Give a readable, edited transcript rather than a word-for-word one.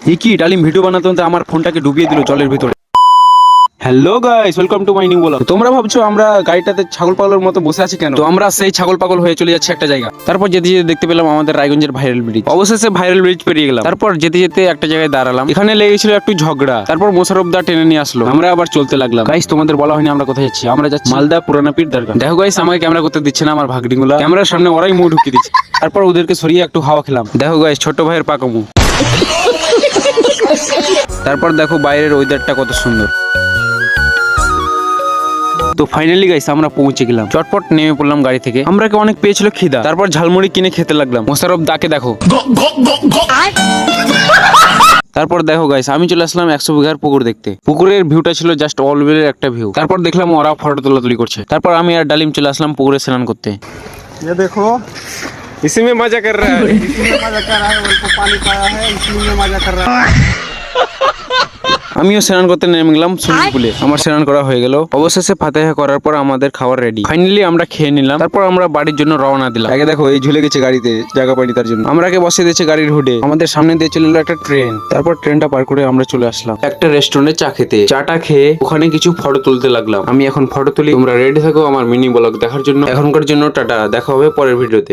কি ডালিম ভিডিও বানাতে বানাতে আমার ফোনটাকে ডুবিয়ে দিল জলের ভিতরে। Hello guys, welcome to my new blog. তোমরা ভাবছো আমরা গাড়িটাতে ছাগল পাগলের মতো বসে আছি কেন? তো আমরা সেই ছাগল পাগল হয়ে চলে যাচ্ছি একটা জায়গা। তারপর যেতে যেতে দেখতে পেলাম আমাদের রায়গঞ্জের ভাইরাল ব্রিজ। অবশেষে ভাইরাল ব্রিজ পেরিয়ে গেলাম। তারপর যেতে যেতে একটা জায়গায় দাঁড়ালাম, এখানে লেগেছিল একটু ঝগড়া। তারপর মোশারফ দা টেনে নিয়ে আসলো, আমরা আবার চলতে লাগলাম। গাইস তোমাদের বলা হয়নি আমরা কোথায় যাচ্ছি। আমরা যাচ্ছি মালদা পুরানা পীর দরগা। দেখো গাইস, আমাকে ক্যামেরা করতে দিচ্ছে না আমার ভাগড়িগুলা, ক্যামেরার সামনে ওরাই মুখ ঢুকিয়ে দিচ্ছে। তারপর ওদেরকে সরিয়ে একটু হাওয়া খেলাম। দেখো গাইস, ছোট ভাইয়ের পাকামু। তারপর দেখো বাইরের ওয়েদারটা কত সুন্দর। তো ফাইনালি গাইস আমরা পৌঁছে গেলাম। চটপট নেমে পড়লাম গাড়ি থেকে। আমরাকে অনেক পেয়েছিল খিদা। তারপর ঝালমুড়ি কিনে খেতে লাগলাম। মোশারফ দাকে দেখো। তারপর দেখো গাইস, আমি চলে আসলাম 100 বিঘার পুকুর দেখতে। পুকুরের ভিউটা ছিল জাস্ট অলওয়ের একটা ভিউ। তারপর দেখলাম ওরা ফটো তোলাতুলি করছে। তারপর আমি আর ডালিম চলে আসলাম পুকুরে স্নান করতে। ये देखो इसी में मजा कर रहा है। इसी में मजा कर रहा है, उनको पानी पाया है इसी में मजा कर रहा है। আমিও স্নান করতে নেমে গেলাম সুইমিং পুলে। আমার স্নান করা হয়ে গেল। অবশেষে ফাতেহা করার পর আমাদের খাবার রেডি। ফাইনালি আমরা খেয়ে নিলাম। তারপর আমরা বাড়ির জন্য রওনা দিলাম। আগে দেখো এই ঝুলে গেছে গাড়িতে, জায়গা পাইনি তার জন্য। আমরাকে বসে দিয়েছে গাড়ির হুডে। আমাদের সামনে দিয়ে চলে এলো একটা ট্রেন। তারপর ট্রেনটা পার করে আমরা চলে আসলাম একটা রেস্টুরেন্টে চা খেতে। চাটা খেয়ে ওখানে কিছু ফটো তুলতে লাগলাম। আমি এখন ফটো তুলি, তোমরা রেডি থাকো আমার মিনি ব্লগ দেখার জন্য। এখনকার জন্য টাটা, দেখা হবে পরের ভিডিওতে।